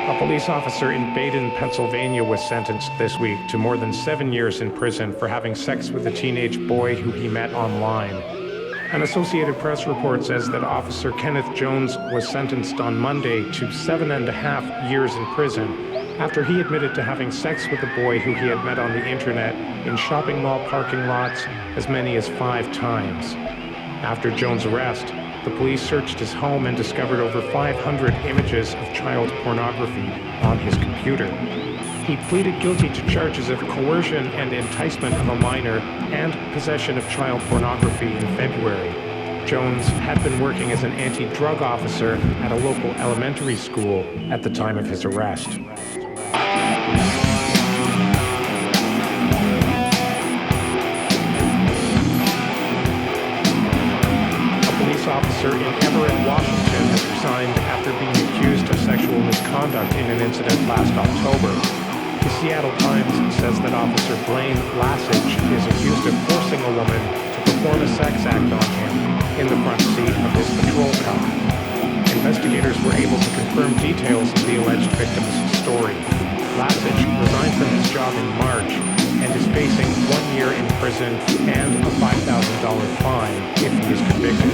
A police officer in Baden, Pennsylvania was sentenced this week to more than 7 years in prison for having sex with a teenage boy who he met online. An Associated Press report says that Officer Kenneth Jones was sentenced on Monday to 7.5 years in prison after he admitted to having sex with a boy who he had met on the internet in shopping mall parking lots as many as 5 times. After Jones' arrest, the police searched his home and discovered over 500 images of child pornography on his computer. He pleaded guilty to charges of coercion and enticement of a minor and possession of child pornography in February. Jones had been working as an anti-drug officer at a local elementary school at the time of his arrest. Officer in Everett, Washington, has resigned after being accused of sexual misconduct in an incident last October. The Seattle Times says that Officer Blaine Lassage is accused of forcing a woman to perform a sex act on him in the front seat of his patrol car. Investigators were able to confirm details of the alleged victim's story. Lassage resigned from his job in March and is facing 1 year in prison and a $5,000 fine if he is convicted.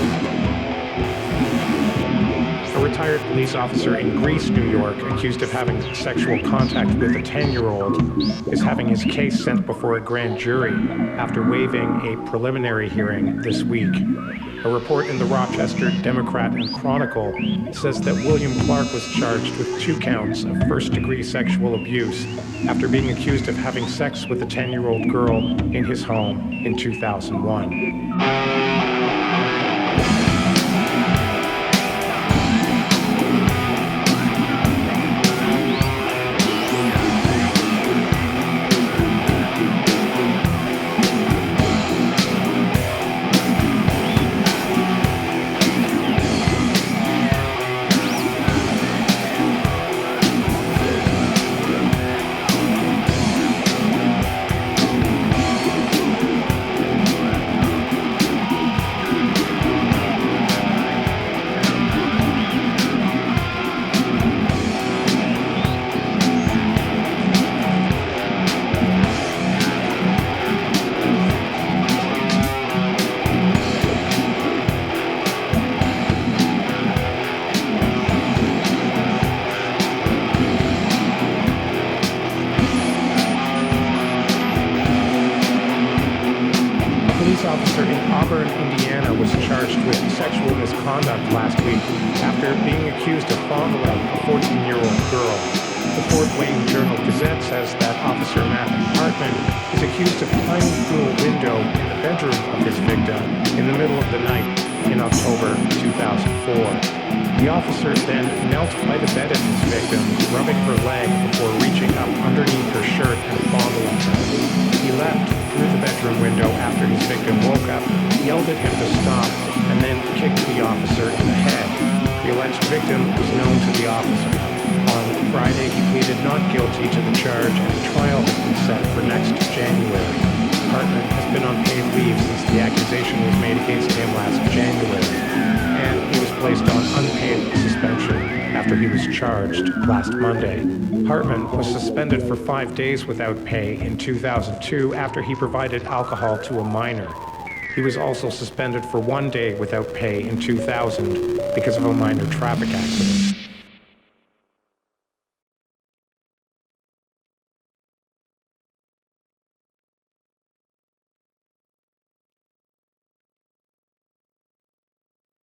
A retired police officer in Greece, New York, accused of having sexual contact with a 10-year-old, is having his case sent before a grand jury after waiving a preliminary hearing this week. A report in the Rochester Democrat and Chronicle says that William Clark was charged with 2 counts of first-degree sexual abuse after being accused of having sex with a 10-year-old girl in his home in 2001. Officer in Auburn, Indiana, was charged with sexual misconduct last week after being accused of fondling a 14-year-old girl. The Fort Wayne Journal-Gazette says that Officer Matthew Hartman is accused of climbing through a window in the bedroom of his victim in the middle of the night in October 2004. The officer then knelt by the bed of his victim, rubbing her leg before reaching up underneath her shirt and fondling her. He left through the bedroom window after his victim woke up, yelled at him to stop, and then kicked the officer in the head. The alleged victim was known to the officer. On Friday, he pleaded not guilty to the charge, and a trial has been set for next January. Hartman has been on paid leave since the accusation was made against him last January, and he was placed on unpaid suspension after he was charged last Monday. Hartman was suspended for 5 days without pay in 2002 after he provided alcohol to a minor. He was also suspended for 1 day without pay in 2000 because of a minor traffic accident.